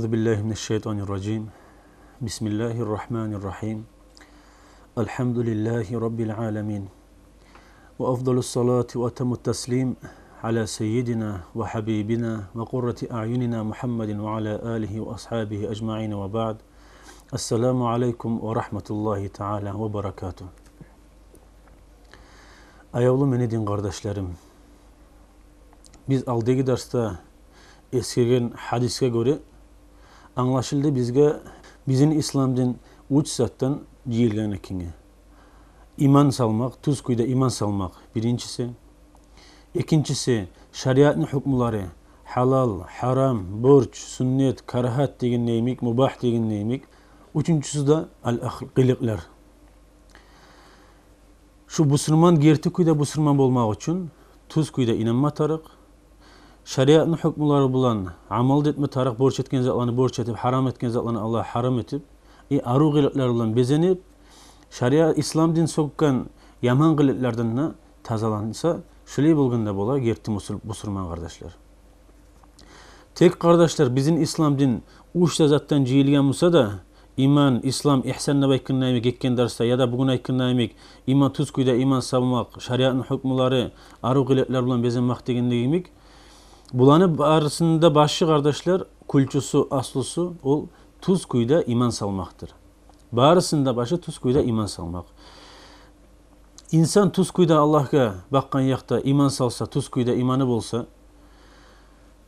Euzubillahimineşşeytanirracim. Bismillahirrahmanirrahim. Elhamdülillahi Rabbil alemin. Ve afdalus salatu ve etemut teslim ala seyyidina ve habibina ve kurrati a'yunina Muhammedin ve ala alihi ve ashabihi ecma'in ve ba'd. Esselamu aleyküm ve rahmetullahi teala ve berekatuhu. Ayavlı menedin kardeşlerim, biz aldığımız derste eskigen hadiske göre anlaşıldı bizim İslam'dan uç zattan deyilgen ekini. İman salmak, tuz kuyda iman salmak birincisi. İkincisi şeriatın hükümleri halal, haram, borç, sünnet, karahat degen neymek, mubah degen neymek. Üçüncüsü de al-kılıklar. Şu Müslüman gerti kuyda Müslüman olmak için tuz kuyda inanma tarık. Şeriatın hükümleri bulan amal etme tarık, borç etken zatlarını borç etip, haram etken zatlarını Allah haram etip, aru gılıklar olan bezenip, şeriat İslam din sokkan yaman gılıklardan tazalansa, şöyle bulganda bola gerti Müslüman kardeşler. Tek kardeşler bizim İslam din uçta zattan cihilgen olsa da, iman, İslam, ihsanla baykın neymek ekken derste ya da bugün aykın neymek, iman tuz kuyda iman savmak, şeriatın hükümleri aru gılıklar olan bezenmek degen neymek, bulanı arasında başı kardeşler, kulçusu, aslısı ol tuz kuyda iman salmaktır. Barısında başı tuz kuyda iman salmak. İnsan tuz kuyda Allah'a bakkan yakta iman salsa, tuz kuyda imanı bolsa,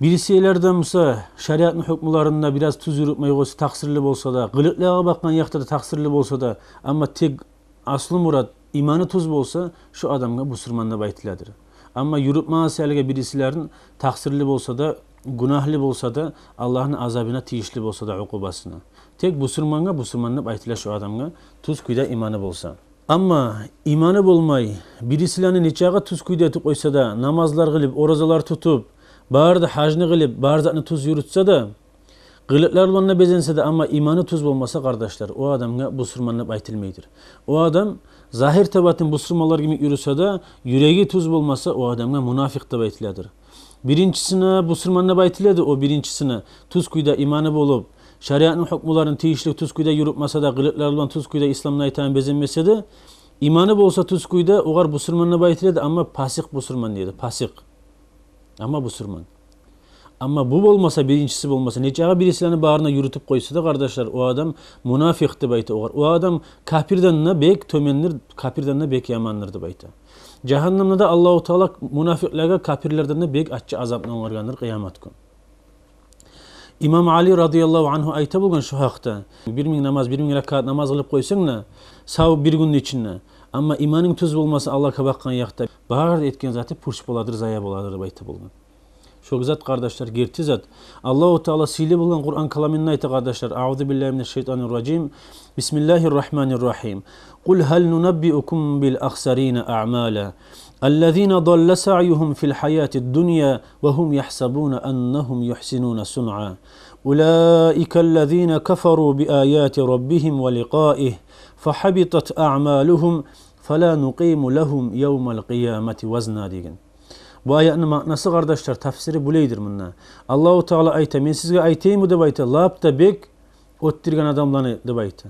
birisi elerden olsa, şeriatın hükümlerinde biraz tuz yürütmeyi olsa, taksirli bolsa da, gılıklığa bakkan yakta da taksirli bolsa da, ama tek aslı murat imanı tuz bolsa, şu adamga Müslümanla baytiladır. Ama yürütme selge birisilerin taksirli bolsa da, günahlı bolsa da, Allah'ın azabına tiyişli bolsa da ukubasına. Tek Müslümanla baytila şu adamga tuz kuyda imanı bolsa. Ama imanı bolmay, birisilerin içağa tuz kuyda etik koysa da, namazlar kılıp, orazalar tutup, bağırda hacını kılıp, bağırzatını tuz yürütse de, gılıklarla bezense de ama imanı tuz olmasa kardeşler, o adamga Müslümanla baytilmeydir. O adam zahir tabatın Müslümanlar gibi yürüse de, yüreği tuz olmasa o adamga münafık da baytiladır. Birincisine Müslümanla baytiladı, o birincisine tuz kuyda imanı bolup, şeriatın hükümlerini tiyişli tuz kuyda yürütmese de, gılıklarla tuz kuyda İslam'la itaat bezenmese de, imanı bolsa tuz kuyda, oğar Müslümanla baytiladı ama pasık Müslüman deydi, pasık. Ama Müslüman. Ama bu olmasa, birincisi olmasa, neçağa birisilerini bağrına yürütüp koysa da kardeşler, o adam münafıktı bayta. O adam kafirden ne bek tömenlir, kafirden ne bek yamanlardı bayta. Cehennamda da Allahu Teala münafıklara kafirlerden ne bek açça azapla onlargandır kıyamet gün. İmam Ali radıyallahu anhu ayta bulgan şu hakta. 1000 namaz, 1000 rekat namaz kılıp koysan ne? Sağ bir günün içinde. Ama imanın tuz olmasa Allah'a bakkan yakta. Bağır etken zatı purş boladır, zaya boladır bayta bulgan. Çok zat kardeşler, gerti zat. Allahu Teala sili bulan Kur'an kalamına ayta kardeşler. Euzubillahimineşşeytanirracim. Bismillahirrahmanirrahim. Kul hal nunabbiukum bil akhsarina a'mala. Ellezina dalla sa'yuhum fil hayatid dunya ve hum yahsabuna annahum yuhsinuna sun'a. Ulaikellezina kafaru bi ayati rabbihim ve liqa'ih. Fahabitat a'maluhum fala nuqimu lahum yevmel kıyameti vezna degen. Bu ayetinin manası kardeşler tefsiri buleydir bununla. Allahu Teala ayta, men sizge aytayım mı de bayta, lapta bek ottirgen adamlarını de bayta.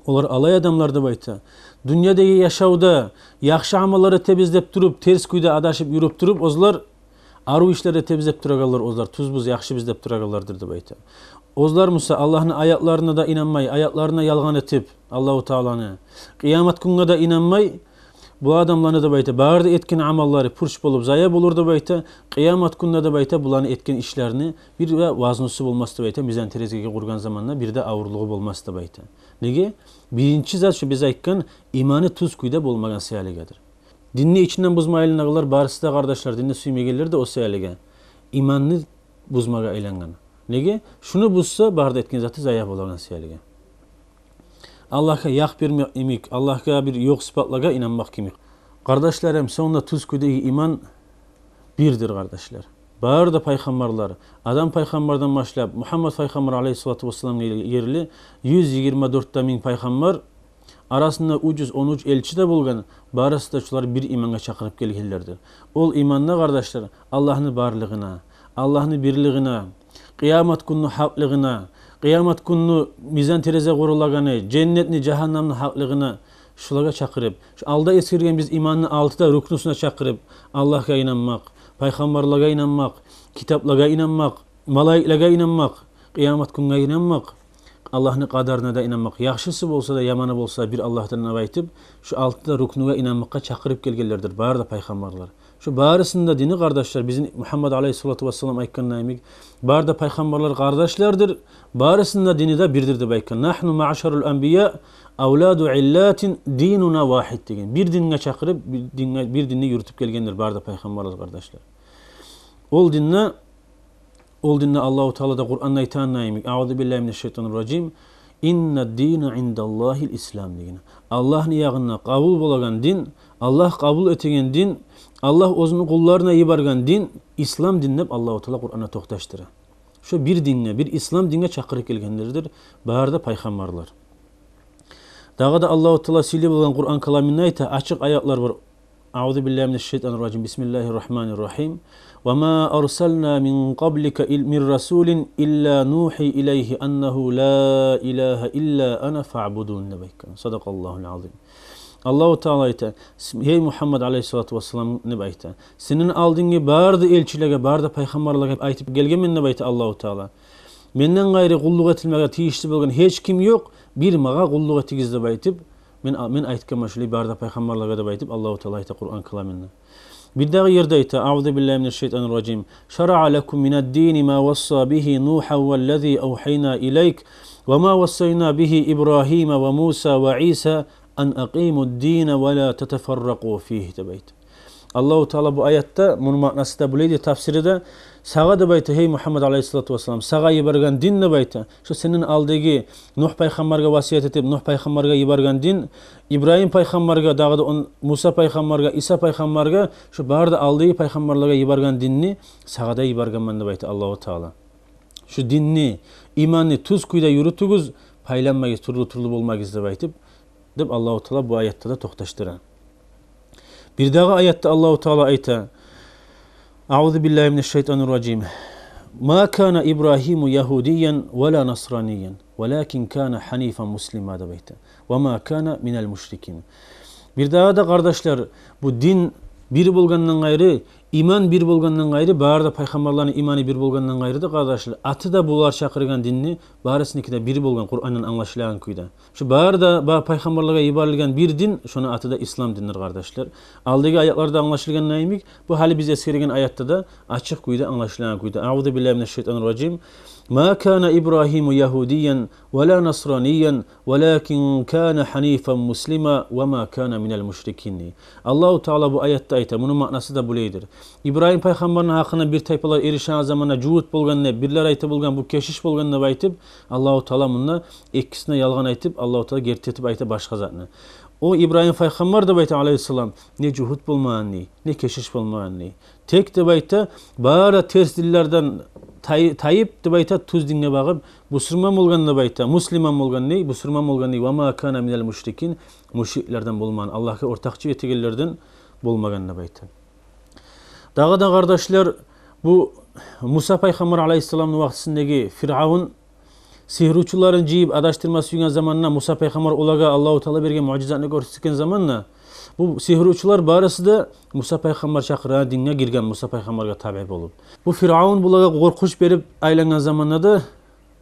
Olar alay adamlar da bayta. Dünyadaki yaşavda yaxşı amalları temizlep durup, ters kuyda adaşıp yürüp durup, ozlar aru işleri temizlep duragallar, ozlar tuz buz yaxşı bizlep duragallardır da bayta. Ozlar musa Allah'ın ayatlarına da inanmay, ayatlarına yalgan etip Allahu Teala'nı, kıyamet gününe da inanmay, bu adamlarını da bayta, bağırda etken amalları purş bolup zaya bulur da bayta, kıyamet gününe de bayta, bulanı etken işlerini bir de vaznusu bulması da bayta, mizan terezgege kurgan zamanla bir de ağırlığı bulması da bayta. Nege? Birinci zat şu biz aytkan imanı tuz kuyda bolmagan seyalegedir. Dinni içinden buzmayılın ağılar, barısı da kardeşler dinni suymegeler de o seyalege. İmanını buzmaga aylangan. Nege? Şunu buzsa bağırda etken zatı zaya bolagan seyalege. Allah'a yak bir imik, Allah'a bir yok sıfatlaga inanmak kimik. Kardeşlerim, sonunda tuz kuyda iman birdir kardeşler. Bağır da peygamberler, adam peygamberden başlayıp Muhammed peygamber aleyhissalatu vesselam yerli 124 bin peygamber arasında ucuz 13 elçi de bulgan, barısı da şular bir imana çakırıp gelirlerdir. Ol imanına kardeşler, Allah'ın varlığına, Allah'ın birliğine, Kıyamet günü haklığına, kıyamet günü mizan tereze kurulagany, cennetni, jahannamny haklygyna şulaga çakırıp, alda eskirgen biz imanın altıda ruknusuna çakırıp, Allah'a inanmak, paygambarlara inanmak, kitaplara inanmak, malaiklara inanmak, kıyamet gününe inanmak, Allah'ın kadarına da inanmak, yaxşısı bolsa da yamanı bolsa bir Allah'tan abaytıp, şu altıda ruknuga inanmakka çakırıp gelgenlerdir. Bar da paygambarlar. Şu barısında dini kardeşler, bizim Muhammed Aleyhissalatu vesselam aytkan nämek, bar da paygambarlar kardeşlerdir. Barısında dini de birdir de aytkan. Nahnu ma'şarul enbiya avladu illatin dinuna vahid degen. Bir dinge çakırıp bir dinni yürütüp gelgendir bar da paygambarlar kardeşler. Ol dinne Allahu Teala da Kur'an'da aytan nämek. Euzu billahi mineşşeytanirracim. İnne dîne indallahil İslam degen. Allah'ın ýagynda kabul bolagan din, Allah kabul etegen din, Allah özünün kullarına yibargan din, İslam dinlep Allahu Teala Kur'an'a toktaştırı. Şu bir dinle, bir İslam dinle çakırıp gelgenlerdir. Barda paygambarlar. Dağa da Allahu Teala silip bolan Kur'an kalamynda ayta açık ayatlar var. Euzu billahi mineşşeytanirracim. Bismillahirrahmanirrahim. Ve ma arsalna min qablika min rasulin illa nuhi ileyhi ennehu la ilahe illa ana fa'budun nebeyken. Sadakallahul azim. Allahu Teala ayta, hey Muhammed Aleyhissalatu vesselam ne bayta. Senin aldığın barda elçilere, barda paygambarlara aytıp gelgen ne bayta Allahu Teala. Menden gayrı kulluk etilmege tiyişli bolgan hiç kim yok. Bir maga kulluk etigizde baytıp men aytkan maşuli barda paygambarlara da baytıp Allahu Teala ayta Kur'an kalamında. Bir daha yerde ayta Euzu billahi mineşşeytanirracim. Şer'a lekum mined-din ma vassa bihi Nuha vellezî awhayna ileyk ve ma vassayna bihi İbrahim ve Musa ve İsa an aqimud-din ve la teteferraqu fihi debayt. Allahu Teala bu ayette bunun manası da böyleydi tafsiri de sağa da bayta hey Muhammed Aleyhissalatu vesselam sağa yibargan din ne bayta şu senin aldığı Nuh paygambarga vasiyet etip Nuh paygambarga yibargan din İbrahim paygambarga dağda Musa paygambarga İsa paygambarga şu barda aldığı paygambarlara yibargan dinni sağa da yibargan man bayta Allahu Teala şu dinni imanni tuz kuyda yürütügüz paylanmayız turlu bolmagiz de baytıp dep Allahu Teala bu ayette de toktaştıran. Bir daha ayette Allahu Teala ayta Euzu billahi mineşşeytanirracim. Ma kana İbrahimu Yahudiyen ve la Nasraniyen velakin kana hanifen muslima da bayta. Ve ma kana minel müşrikin. Bir daha da kardeşler bu din bir bolgandan gayrı iman bir bolgandan gayrı barda paygambarların imanı bir bolgandan gayrı da kardeşler atı da bular çakırgan dinni barısıniki de bir bolgan Kur'an'ın anlaşılan kuyda. Şu barda paygambarlara yibarilgan bir din şonu atı da İslam dindir kardeşler. Aldığı ayetlarda anlaşılgan nämek bu hali biz eskirgen ayette da açık kuyda anlaşılan kuyda. Euzu billahi mineşşeytanirracim. Ma kana İbrahimu Yahudiyen ve la Nasraniyen velakin kana hanifen muslima ve ma kana minel müşrikin. Allahu Teala bu ayette ayta bunun manası da böyledir. İbrahim paygambarın hakkında bir taypalar erişen zamana cuhut bolgan ne birler ayta bolgan bu keşiş bolgan ne aytıp Allahu Teala bununla ikkisine yalgan aytıp Allahu Teala gertetip ayta başka zatını. O İbrahim paygambar da bayta aleyhisselam ne cuhut bolmagan ne keşiş bolmagan tek de bayta bara ters dillerden Tayyip de bayta tuz dinle bağıp Müslüman bolgan da bayta Müslüman bolgan ne Müslüman bolgan ne ve ma kana minel müşrikin müşriklerden bolmagan Allah'a ortakçı etegellerden bolmagan da bayta. Dağa da kardeşler bu Musa paygambar aleyhisselamın vaxtındaki Firavun sihirçuların jiyip adaştırması yürgen zamanına Musa paygambar olaga Allahu Teala bergen mucizatını göstergen zamanına bu sihirçular barısı da Musa paygambar çakıran dinine girgen Musa paygambarga tabi bolup. Bu Firavun bulaga korkuş berip aylangan zamanında da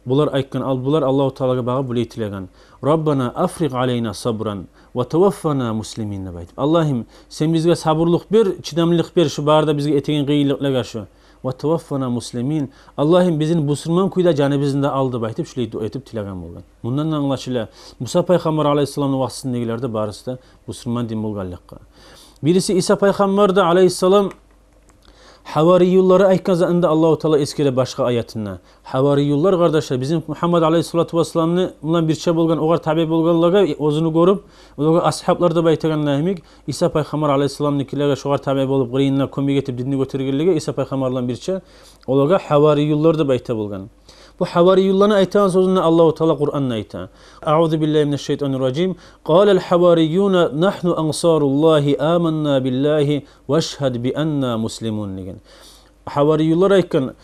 bular aytkan bular Allahu Teala'ga bağı bu eytilegan. Rabbana afriq aleyna sabran ve tevaffana muslimin ne bayt. Allah'ım sen bizge sabırlık bir, çidamlılık bir şu barda bizge etegen kıyılıkla karşı. Ve tevaffana muslimin. Allah'ım bizim Müslüman kuyda canı bizinde aldı baytıp şöyle dua etip tilagan bolgan. Bundan anlaşıla Musa paygambar aleyhisselamın vaxtındagilerde barısı da Müslüman din bolganlıkka. Birisi İsa paygambar da aleyhisselam Havariyulları aytkazanda Allahu Teala eskere başka ayetinde. Havariyullar kardeşler bizim Muhammed Aleyhissalatu vesselam'ın bundan bir şey bolgan ogar tabi bolganlarga özünü görüp olar ashablar da baytagan nämek İsa paygambar Aleyhisselam'nikilerge şogar tabi bolup gyrynna kömek etip dinni götürgenligi İsa paygambardan bir şey olarga havariyullar da bayta bolgan. Bu havariyullarni aytan sözünü Allahu Teala Kur'an'da ayta. Euzu billahi mineşşeytanirracim. Qâlel havariyûne nahnu ansârullâhi âmennâ billahi veşhed bi enna muslimun. Havariyullar aytkan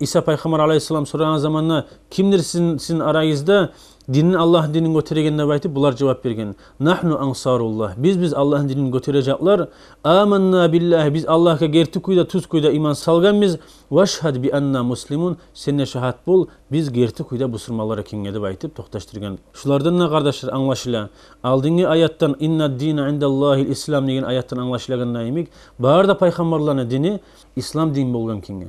İsa Peygamber aleyhisselam soran zamanla kimdir sizin arayızda dinin Allah dinini götürgenine baytı bular cevap bergen. Nahnu ansarullah. Biz Allah'ın dinini götürecekler. Amanna billahi. Biz Allah'a gerti kuyda tuz kuyda iman salgan biz. Veşhad bi anna muslimun. Senne şahat bol. Biz gerti kuyda busurmalara kengedi baytıp toxtaştırgan. Şulardan ne kardeşler anlaşıla. Aldığın ayattan inna dina indallahil islam degen ayattan anlaşılagan naimik. Bağırda peygamberlerine dini İslam din bolgan kenge.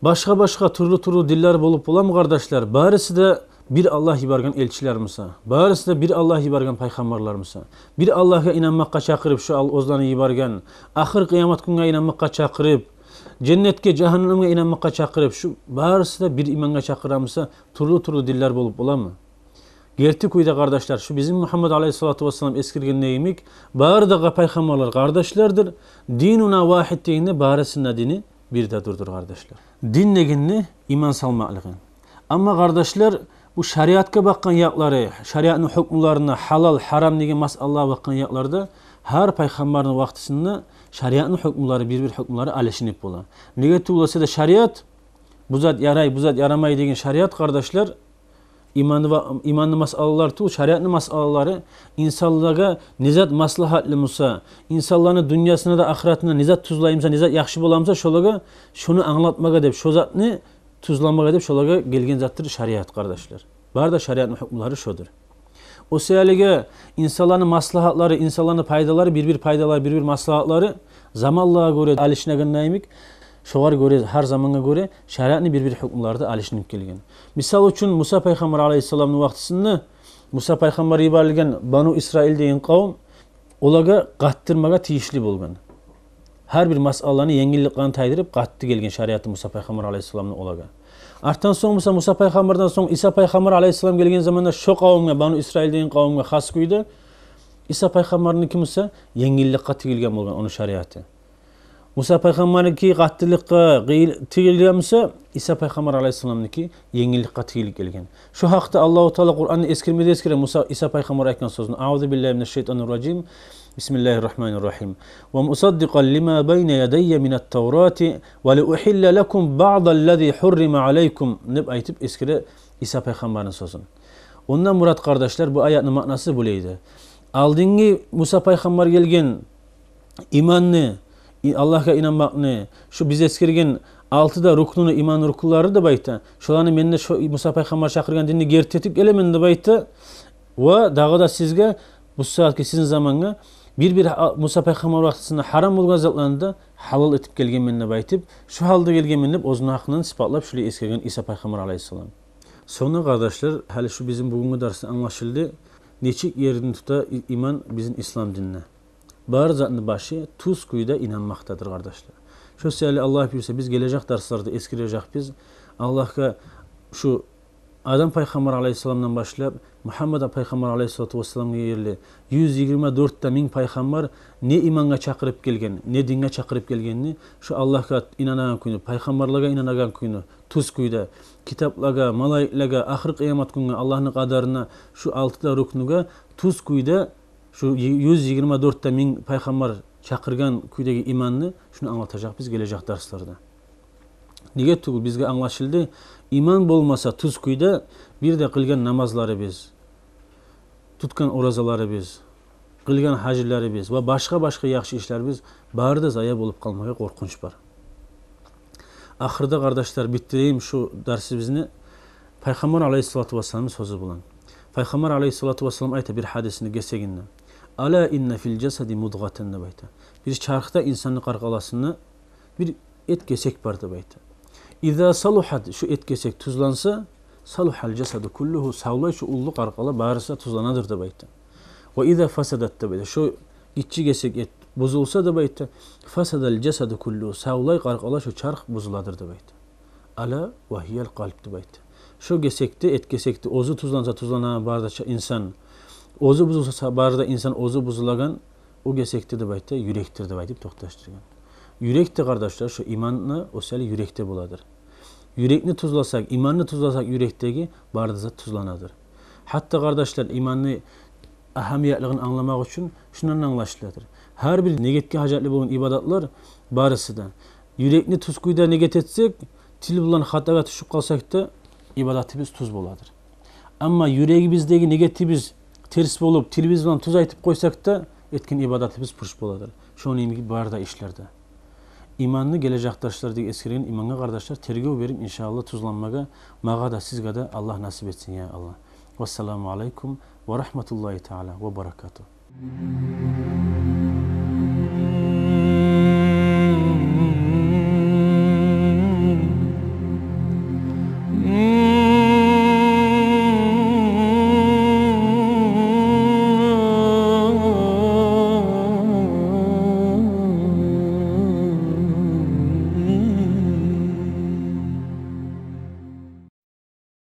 Başka turlu diller bolup bolam kardeşler. Barisi de bir Allah ibargan elçiler misa. Barisi de bir Allah ibargan peygamberler misa. Bir Allah'a inanmakka çakırıp şu ozlanı ibargan. Ahir kıyamet gününe inanmakka çakırıp cennetke cehenneme inanmakka çakırıp şu barisi de bir imanga çakıramsa turlu diller bolup bolamı? Gerti kuyda kardeşler şu bizim Muhammed Aleyhisselatü Vesselam eskirgen neyimik. Bağır da peygamberler kardeşlerdir. Dinuna vahid deyinne barisinde dini bir de durdur kardeşler. Din neginni iman salmaklığın. Ama kardeşler bu şeriatka bakkan yakları, şeriatın hükümlerine halal, haram degen masalalara bakkan yaklarda her peygamberin vaktisinde şeriatın hükümleri bir hükümleri alışınıp bola. Nege tuğlasa da şeriat bu zat yaray, bu zat yaramay degen şeriat kardeşler imanlı masalalar tu şeriatlı masalaları insanlara nizat maslahatlı musa insanların dünyasına da ahiretine nizat tuzlayımsa nizat yaxşı bolamsa şolaga şunu anlatmaga dep şu zatni tuzlamaga dep şolaga gelgen zattır şeriat kardeşler. Bar da şeriatın hükümleri şodur. O seyalige insanların maslahatları, insanların paydaları bir maslahatları zamanlığa göre alışınagan naimik. Şoğar göre her zamana göre şeriatni bir hükümlerde alışınıp kelgen. Misal üçün Musa Peygamber Aleyhisselam'ın vaktisinde Musa Peygamber ibarilgen Banu İsrail deyen kavim olaga qattırmaga tiyişli bolgan. Her bir masalany yengilliklerini taydırıp qattı gelgen şeriatı Musa Peygamber Aleyhisselam'ın olaga. Artan soň Musa Peygamberden soň İsa Peygamber Aleyhisselam gelgen zamanda şu kavimge Banu İsrail deyen kavimge has kuydu. İsa Peygamber'in kimse yengillik qatı gelgen bolgan onun şeriatı. Musa Peygamber'inki qattılıkka tigilgense İsa Peygamber Aleyhisselam'ınki yengillikka tigilik gelgen. Şu hakta Allahu Teala Kur'an'ı eskirmede eskire İsa Peygamber aytgan sözünü. Auzu billahi mineşşeytanirracim. Bismillahirrahmanirrahim. Ve musaddiqan lima bayna yadayya minat-Taurati ve li uhilla lekum ba'dallazi hurrima aleykum. Neb aytıp eskire İsa Peygamber'in sözünü. Ondan murat kardeşler bu ayetinin manası böyleydi. Aldığını Musa Peygamber gelgen imanını Allah'a inanmakni, şu biz eskirgen altıda ruknunu iman rukunları da bayta. Şolarni menne şu Musa Peygamber çakırgan dinni gertetip elemen de bayta. Ve dağı da sizge bu saatki sizin zamanga bir Musa Peygamber vaktisinde haram bolgan zatlarını da halal etip gelgen menne baytip. Şu halda gelgen menne özünün hakkını ispatlap şöyle eskirgen İsa Peygamber Aleyhisselam. Sonra kardeşler, hali şu bizim bugünkü dersinde anlaşıldı. Neçik yerini tuta iman bizim İslam dinine. Bağır zatının başı tuz kuyuda inanmaktadır kardeşler. Şu seyali Allah bilirse biz gelecek derslerde eskirecek biz Allah'a şu Adam Peygamber Aleyhisselam'dan başlayıp Muhammed Peygamber Aleyhisselatü Vesselam'a yerli 124'te min peygamber ne imana çakırıp gelgen, ne dinge çakırıp gelgenini şu Allah'a inanan kuyunu, peygamberlere inanan kuyunu, tuz kuyuda, kitaplara, malaiklara, ahir kıyamet gününe, Allah'ın kadarına, şu altıda ruknuga tuz kuyuda şu 124'te min peygamber çakırgan kuydagi imanını şunu anlatacak biz gelecek derslerde. Nige tuğul bizge anlaşıldı. İman bolmasa tuz kuyda bir de kılgan namazları biz, tutkan orazaları biz, kılgan hacıları biz ve başka yaxşı işler biz barda zaya bolup kalmaya korkunç var. Ahırda kardeşler bitireyim şu dersimizni. Peygamber Aleyhisselatü Vesselam'ın sözü bulan. Peygamber Aleyhisselatü Vesselam ayta bir hadisini geseginle. Ala inne fil cesedi mudgaten de bayta. Bir çarıkta insanın qarqalasında bir et kesek var da bayta. İza saluhat şu et kesek tuzlansa saluhal cesedu kulluhu sağlay şu ullu qarqala bağırsa tuzlanadır da bayta. Ve iza fasadat da bayta. Şu gitçi kesek et bozulsa da bayta. Fasadal cesedu kulluhu sağlay qarqala şu çarık bozuladır da bayta. Ala ve hiyel kalp da bayta. Şu kesekti et kesekti ozu tuzlansa tuzlanan bağırda insan ozu buzulsa barda insan ozu buzulagan o gesekte de bayta yürektir de baytip toxtaştırgan. Yürekte kardeşler şu imanla o seli yürekte buladır. Yürekni tuzlasak, imanını tuzlasak yürekteki barda zat tuzlanadır. Hatta kardeşler imanını ahamiyetliğini anlamak için şundan anlaşılır. Her bir negetke hacetli bolan ibadatlar barısı da. Yürekni tuz kuyda neget etsek til bilan xatoga tushib qolsak-da, ibodatimiz tuz bo'ladir. Ammo yuragimizdagi negativimiz ters bo'lib, tilimiz bilan tuz aytib qo'ysak-da, etkin ibodatimiz purish bo'ladir. Shuningdek barda ishlarda. İmanlı gelecektaşlardaki eskirgen imanlı kardeşler tergov verip inşallah tuzlanmaga, mağa da sizga da Allah nasip etsin ya Allah. Vesselamu aleykum ve rahmetullahi teala ve berekatuhu.